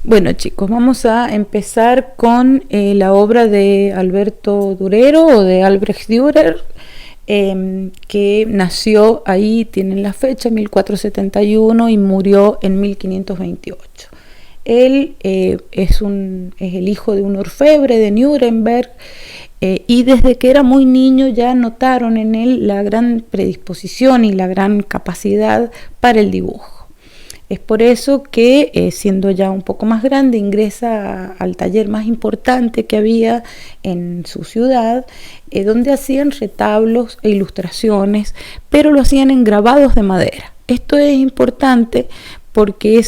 Bueno, chicos, vamos a empezar con la obra de Alberto Durero o de Albrecht Dürer, que nació ahí, tienen la fecha, 1471 y murió en 1528. Él es el hijo de un orfebre de Nuremberg, y desde que era muy niño ya notaron en él la gran predisposición y la gran capacidad para el dibujo. Es por eso que, siendo ya un poco más grande, ingresa al taller más importante que había en su ciudad, donde hacían retablos e ilustraciones, pero lo hacían en grabados de madera. Esto es importante porque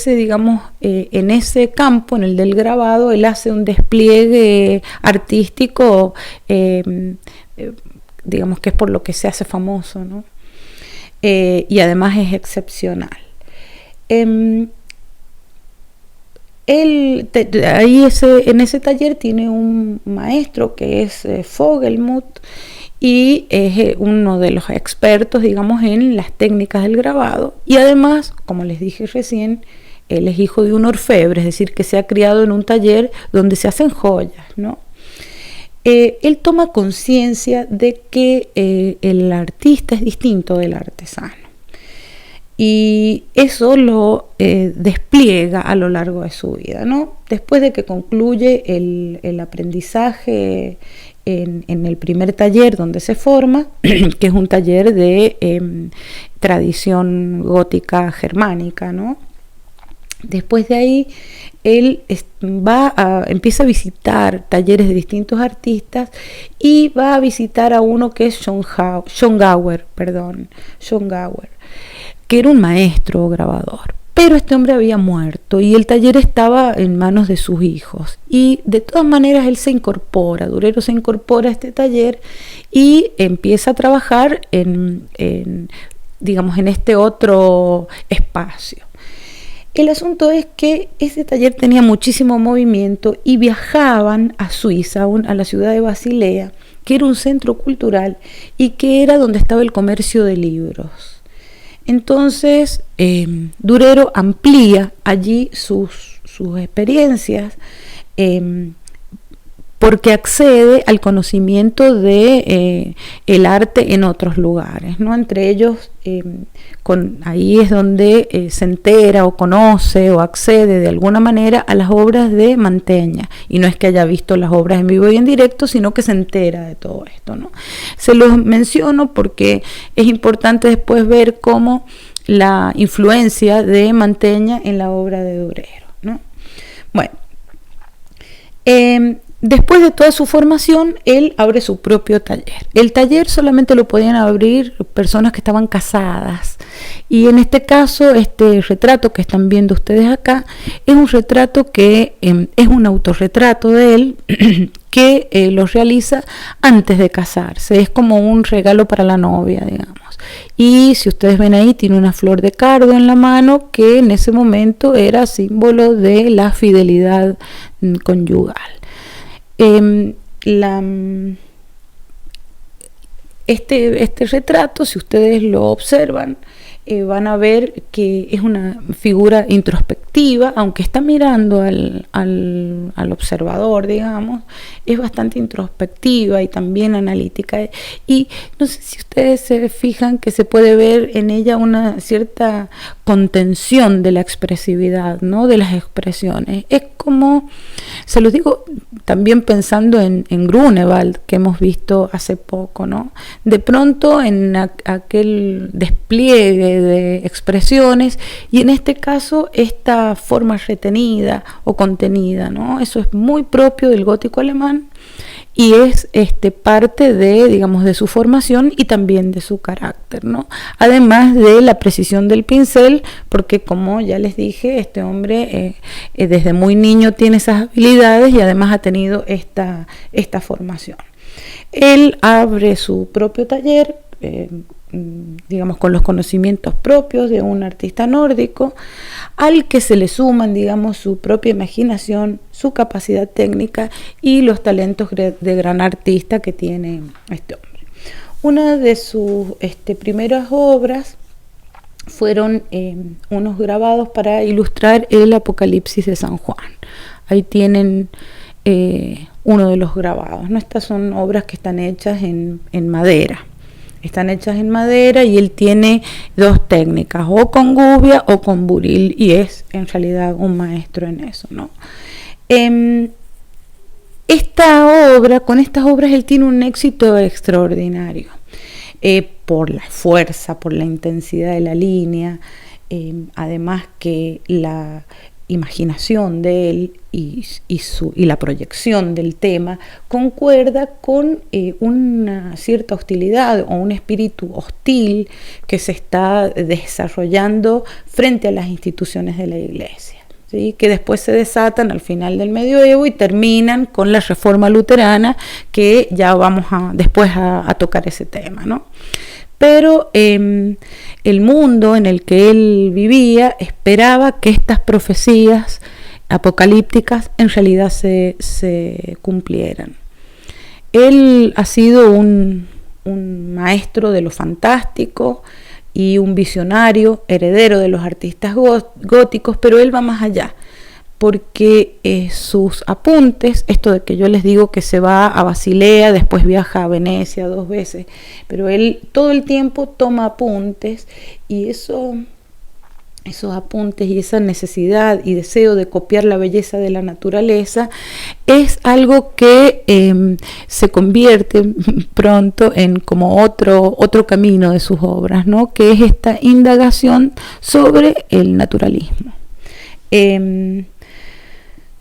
en ese campo, en el del grabado, él hace un despliegue artístico, digamos que es por lo que se hace famoso, ¿no? Y además es excepcional. En ese taller tiene un maestro que es Vogelmuth, y es uno de los expertos, digamos, en las técnicas del grabado, y además, como les dije recién, él es hijo de un orfebre, es decir, que se ha criado en un taller donde se hacen joyas, ¿no? Él toma conciencia de que el artista es distinto del artesano. Y eso lo despliega a lo largo de su vida, ¿no? Después de que concluye el aprendizaje en el primer taller donde se forma, que es un taller de tradición gótica germánica, ¿no? Después de ahí, él empieza a visitar talleres de distintos artistas y va a visitar a uno que es Schongauer, que era un maestro grabador. Pero este hombre había muerto y el taller estaba en manos de sus hijos. Y de todas maneras Durero se incorpora a este taller y empieza a trabajar en este otro espacio. El asunto es que ese taller tenía muchísimo movimiento y viajaban a Suiza, a la ciudad de Basilea, que era un centro cultural y que era donde estaba el comercio de libros. Entonces, Durero amplía allí sus experiencias, porque accede al conocimiento de el arte en otros lugares, ¿no? Entre ellos, ahí es donde se entera o conoce o accede de alguna manera a las obras de Mantegna, y no es que haya visto las obras en vivo y en directo, sino que se entera de todo esto, ¿no? Se los menciono porque es importante después ver cómo la influencia de Mantegna en la obra de Durero, ¿no? Bueno, después de toda su formación, él abre su propio taller. El taller solamente lo podían abrir personas que estaban casadas. Y en este caso, este retrato que están viendo ustedes acá, es un retrato que es un autorretrato de él, que lo realiza antes de casarse. Es como un regalo para la novia, digamos. Y si ustedes ven ahí, tiene una flor de cardo en la mano, que en ese momento era símbolo de la fidelidad conyugal. Este retrato, si ustedes lo observan, van a ver que es una figura introspectiva, aunque está mirando al observador, digamos, es bastante introspectiva y también analítica. Y no sé si ustedes se fijan que se puede ver en ella una cierta contención de la expresividad, ¿no? De las expresiones. Es como, se los digo también pensando en Grunewald, que hemos visto hace poco, ¿no? De pronto en aquel despliegue de expresiones, y en este caso esta forma retenida o contenida, ¿no? Eso es muy propio del gótico alemán y es parte de su formación y también de su carácter, ¿no? Además de la precisión del pincel, porque como ya les dije, este hombre desde muy niño tiene esas habilidades y además ha tenido esta formación. Él abre su propio taller, con los conocimientos propios de un artista nórdico, al que se le suman, su propia imaginación, su capacidad técnica y los talentos de gran artista que tiene este hombre. Una de sus primeras obras fueron unos grabados para ilustrar el Apocalipsis de San Juan. Ahí tienen uno de los grabados, ¿no? Estas son obras que están hechas en madera. Están hechas en madera y él tiene dos técnicas, o con gubia o con buril, y es en realidad un maestro en eso, ¿no? Con estas obras él tiene un éxito extraordinario, por la fuerza, por la intensidad de la línea, además que la imaginación de él y la proyección del tema concuerda con una cierta hostilidad o un espíritu hostil que se está desarrollando frente a las instituciones de la Iglesia, ¿sí? Que después se desatan al final del medioevo y terminan con la Reforma Luterana, que ya vamos después a tocar ese tema, ¿no? Pero el mundo en el que él vivía esperaba que estas profecías apocalípticas en realidad se cumplieran. Él ha sido un maestro de lo fantástico y un visionario, heredero de los artistas góticos, pero él va más allá, porque sus apuntes, esto de que yo les digo que se va a Basilea, después viaja a Venecia 2 veces, pero él todo el tiempo toma apuntes, y esos apuntes y esa necesidad y deseo de copiar la belleza de la naturaleza es algo que se convierte pronto en como otro camino de sus obras, ¿no? Que es esta indagación sobre el naturalismo.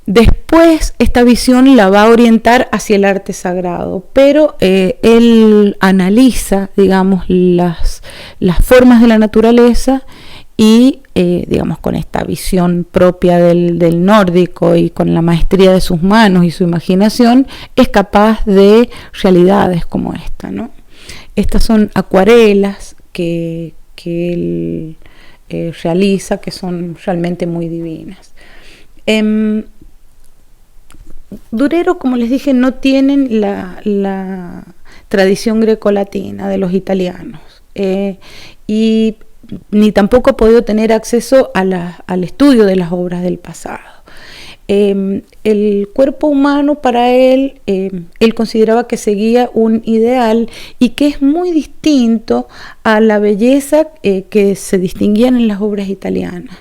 Después esta visión la va a orientar hacia el arte sagrado, pero él analiza, digamos, las formas de la naturaleza y, digamos, con esta visión propia del nórdico y con la maestría de sus manos y su imaginación, es capaz de realidades como esta, ¿no? Estas son acuarelas que él realiza, que son realmente muy divinas. Durero, como les dije, no tienen la tradición grecolatina de los italianos, y ni tampoco ha podido tener acceso al estudio de las obras del pasado. El cuerpo humano para él consideraba que seguía un ideal y que es muy distinto a la belleza que se distinguían en las obras italianas,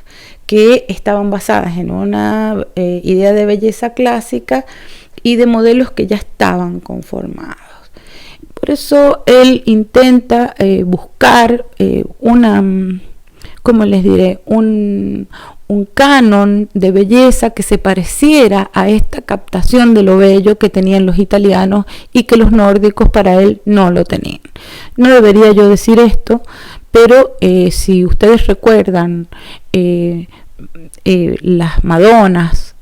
que estaban basadas en una idea de belleza clásica y de modelos que ya estaban conformados. Por eso él intenta buscar ¿cómo les diré? Un canon de belleza que se pareciera a esta captación de lo bello que tenían los italianos y que los nórdicos para él no lo tenían. No debería yo decir esto, pero si ustedes recuerdan las Madonas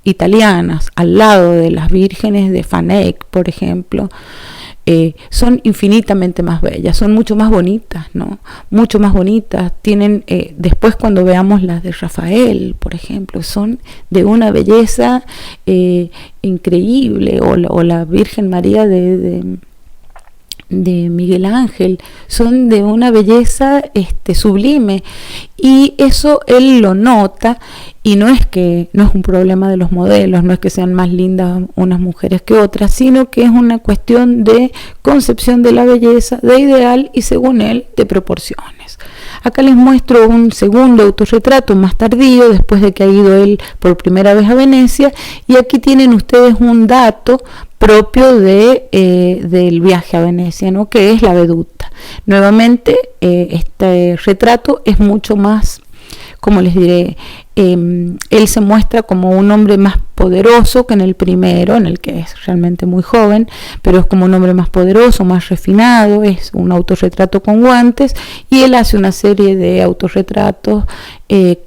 italianas al lado de las vírgenes de Van Eyck, por ejemplo, son infinitamente más bellas, son mucho más bonitas, ¿no? Mucho más bonitas. Tienen, después cuando veamos las de Rafael, por ejemplo, son de una belleza increíble, o la Virgen María de Miguel Ángel, son de una belleza sublime, y eso él lo nota, y no es un problema de los modelos, no es que sean más lindas unas mujeres que otras, sino que es una cuestión de concepción de la belleza, de ideal y, según él, de proporciones. Acá les muestro un segundo autorretrato más tardío, después de que ha ido él por primera vez a Venecia, y aquí tienen ustedes un dato propio del viaje a Venecia, ¿no? Que es la veduta. Nuevamente, este retrato es mucho más, como les diré, él se muestra como un hombre más poderoso que en el primero, en el que es realmente muy joven, pero es como un hombre más poderoso, más refinado, es un autorretrato con guantes, y él hace una serie de autorretratos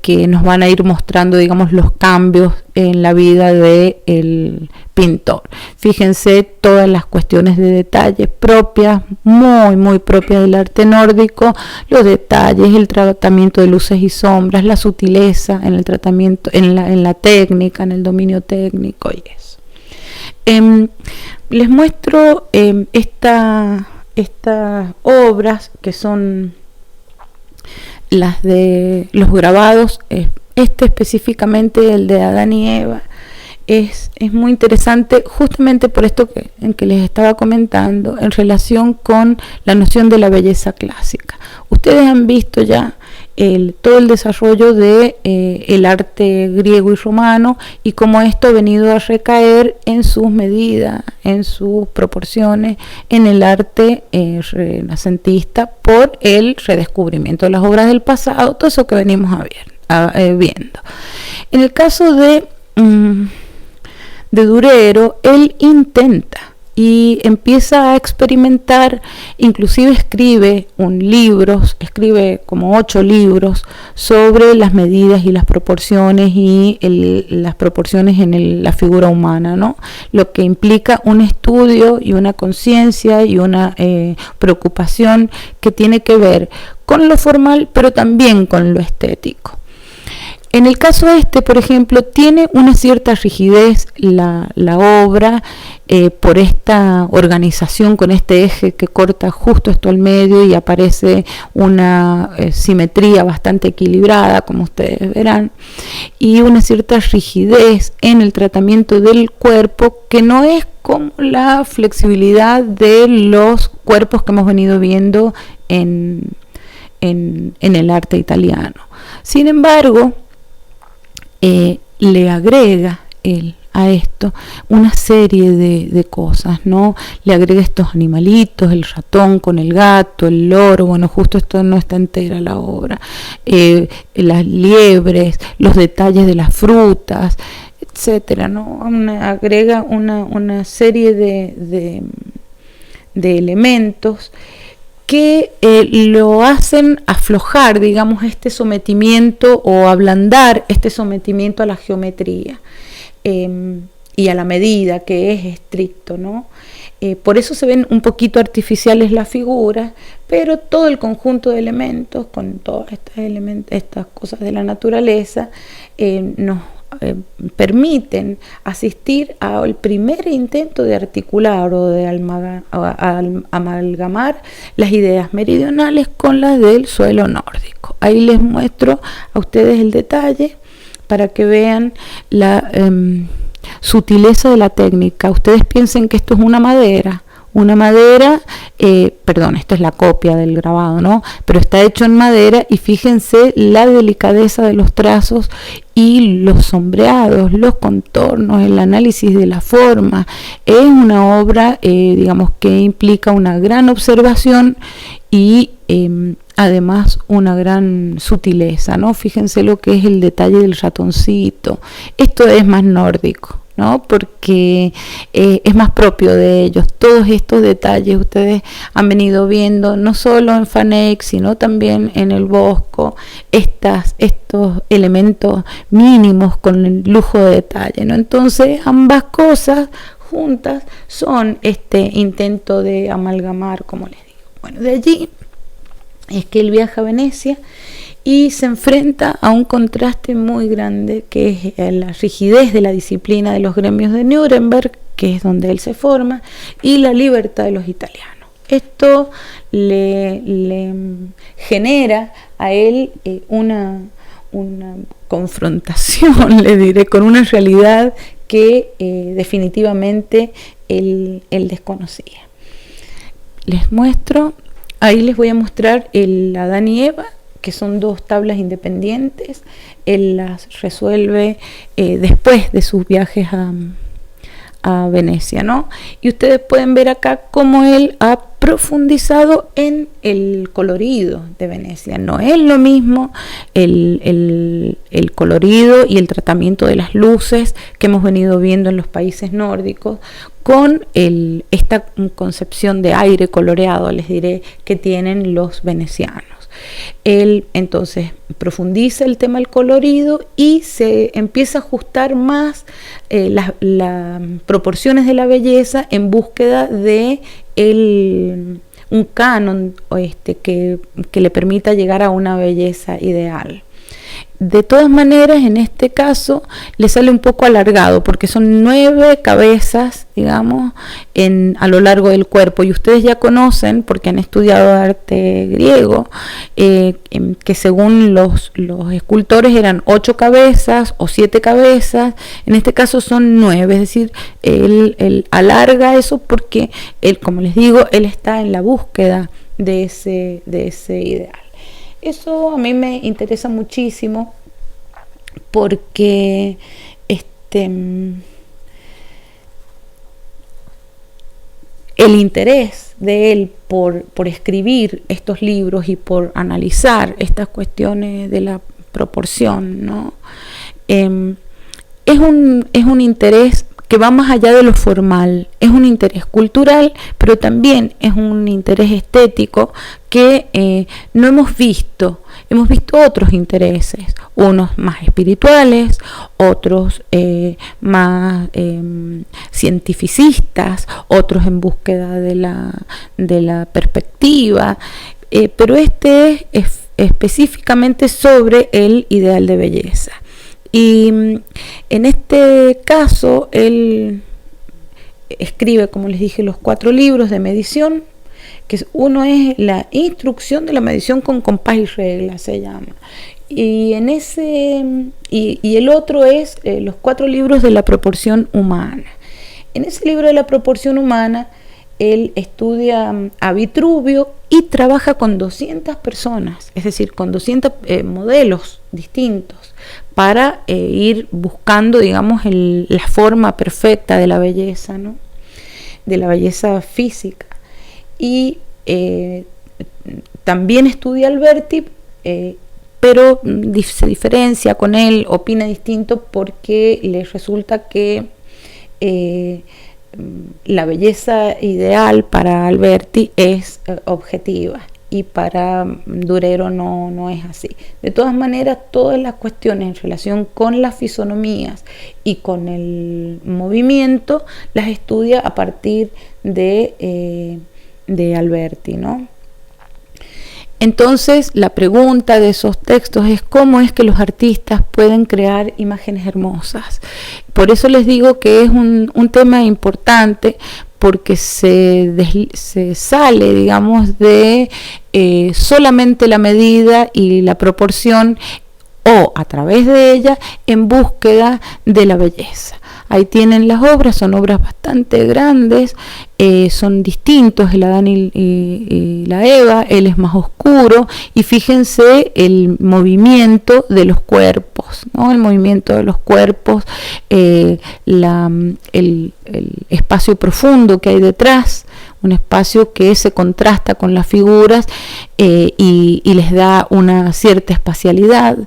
que nos van a ir mostrando, digamos, los cambios en la vida del pintor. Fíjense todas las cuestiones de detalle propias, muy propias del arte nórdico, los detalles, el tratamiento de luces y sombras, la sutileza en el tratamiento, en la técnica, en el dominio técnico y eso. Les muestro estas obras que son las de los grabados, específicamente el de Adán y Eva, es muy interesante justamente por esto que les estaba comentando en relación con la noción de la belleza clásica. Ustedes han visto ya todo el desarrollo de el arte griego y romano y cómo esto ha venido a recaer en sus medidas, en sus proporciones, en el arte renacentista por el redescubrimiento de las obras del pasado, todo eso que venimos viendo. En el caso de Durero, él intenta y empieza a experimentar, inclusive escribe como 8 libros sobre las medidas y las proporciones y las proporciones en la figura humana, ¿no? Lo que implica un estudio y una conciencia y una preocupación que tiene que ver con lo formal, pero también con lo estético. En el caso por ejemplo, tiene una cierta rigidez la obra por esta organización con este eje que corta justo esto al medio y aparece una simetría bastante equilibrada, como ustedes verán, y una cierta rigidez en el tratamiento del cuerpo que no es como la flexibilidad de los cuerpos que hemos venido viendo en el arte italiano. Sin embargo, le agrega a esto una serie de cosas, ¿no? Le agrega estos animalitos, el ratón con el gato, el loro, bueno, justo esto no está entera la obra, las liebres, los detalles de las frutas, etcétera, ¿no? Agrega una serie de elementos que lo hacen aflojar, digamos, este sometimiento o ablandar este sometimiento a la geometría y a la medida, que es estricto, ¿no? Por eso se ven un poquito artificiales las figuras, pero todo el conjunto de elementos, con todas estas cosas de la naturaleza, nos permiten asistir al primer intento de articular o de amalgamar las ideas meridionales con las del suelo nórdico. Ahí les muestro a ustedes el detalle para que vean la sutileza de la técnica. Ustedes piensen que esto es una madera, perdón, esta es la copia del grabado, ¿no? Pero está hecho en madera y fíjense la delicadeza de los trazos y los sombreados, los contornos, el análisis de la forma. Es una obra, digamos, que implica una gran observación y además una gran sutileza, ¿no? Fíjense lo que es el detalle del ratoncito. Esto es más nórdico, ¿no? Porque es más propio de ellos. Todos estos detalles ustedes han venido viendo no solo en Van Eyck, sino también en el Bosco, estos elementos mínimos con el lujo de detalle, ¿no? Entonces ambas cosas juntas son este intento de amalgamar, como les digo. Bueno, de allí es que él viaja a Venecia y se enfrenta a un contraste muy grande, que es la rigidez de la disciplina de los gremios de Nuremberg, que es donde él se forma, y la libertad de los italianos. Esto le genera a él una confrontación, le diré, con una realidad que definitivamente él desconocía. Ahí les voy a mostrar el Adán y Eva, que son 2 tablas independientes. Él las resuelve después de sus viajes a Venecia, ¿no? Y ustedes pueden ver acá cómo él ha profundizado en el colorido de Venecia. No es lo mismo el colorido y el tratamiento de las luces que hemos venido viendo en los países nórdicos, con esta concepción de aire coloreado, les diré, que tienen los venecianos. Él entonces profundiza el tema del colorido y se empieza a ajustar más las proporciones de la belleza en búsqueda de un canon que le permita llegar a una belleza ideal. De todas maneras, en este caso le sale un poco alargado porque son 9 cabezas, digamos, a lo largo del cuerpo. Y ustedes ya conocen, porque han estudiado arte griego, que según los escultores eran 8 cabezas o 7 cabezas. En este caso son 9, es decir, él alarga eso porque él, como les digo, él está en la búsqueda de ese ideal. Eso a mí me interesa muchísimo porque el interés de él por escribir estos libros y por analizar estas cuestiones de la proporción, ¿no? Es un interés que va más allá de lo formal, es un interés cultural, pero también es un interés estético que no hemos visto otros intereses, unos más espirituales, otros más cientificistas, otros en búsqueda de la perspectiva, pero este es específicamente sobre el ideal de belleza. Y en este caso, él escribe, como les dije, los 4 libros de medición, que uno es la instrucción de la medición con compás y regla, se llama. Y el otro es los 4 libros de la proporción humana. En ese libro de la proporción humana, él estudia a Vitruvio y trabaja con 200 personas, es decir, con 200 modelos distintos, para ir buscando, digamos, la forma perfecta de la belleza, ¿no? De la belleza física. Y también estudia Alberti, pero se diferencia con él, opina distinto porque le resulta que la belleza ideal para Alberti es objetiva y para Durero no es así. De todas maneras, todas las cuestiones en relación con las fisonomías y con el movimiento las estudia a partir de Alberti, ¿no? Entonces, la pregunta de esos textos es cómo es que los artistas pueden crear imágenes hermosas. Por eso les digo que es un tema importante, porque se sale, digamos, de solamente la medida y la proporción, o a través de ella, en búsqueda de la belleza. Ahí tienen las obras, son obras bastante grandes, son distintos el Adán y la Eva, él es más oscuro, y fíjense el movimiento de los cuerpos, ¿no? El movimiento de los cuerpos, el espacio profundo que hay detrás, un espacio que se contrasta con las figuras y les da una cierta espacialidad.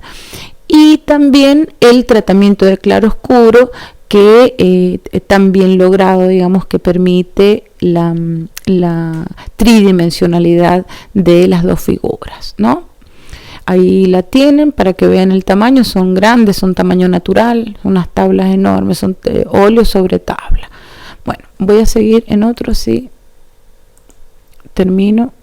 Y también el tratamiento de claro-oscuro, que también logrado, digamos, que permite la tridimensionalalidad de las dos figuras, ¿no? Ahí la tienen para que vean el tamaño, son grandes, son tamaño natural, unas tablas enormes, son óleo sobre tabla. Bueno, voy a seguir en otro, sí, termino.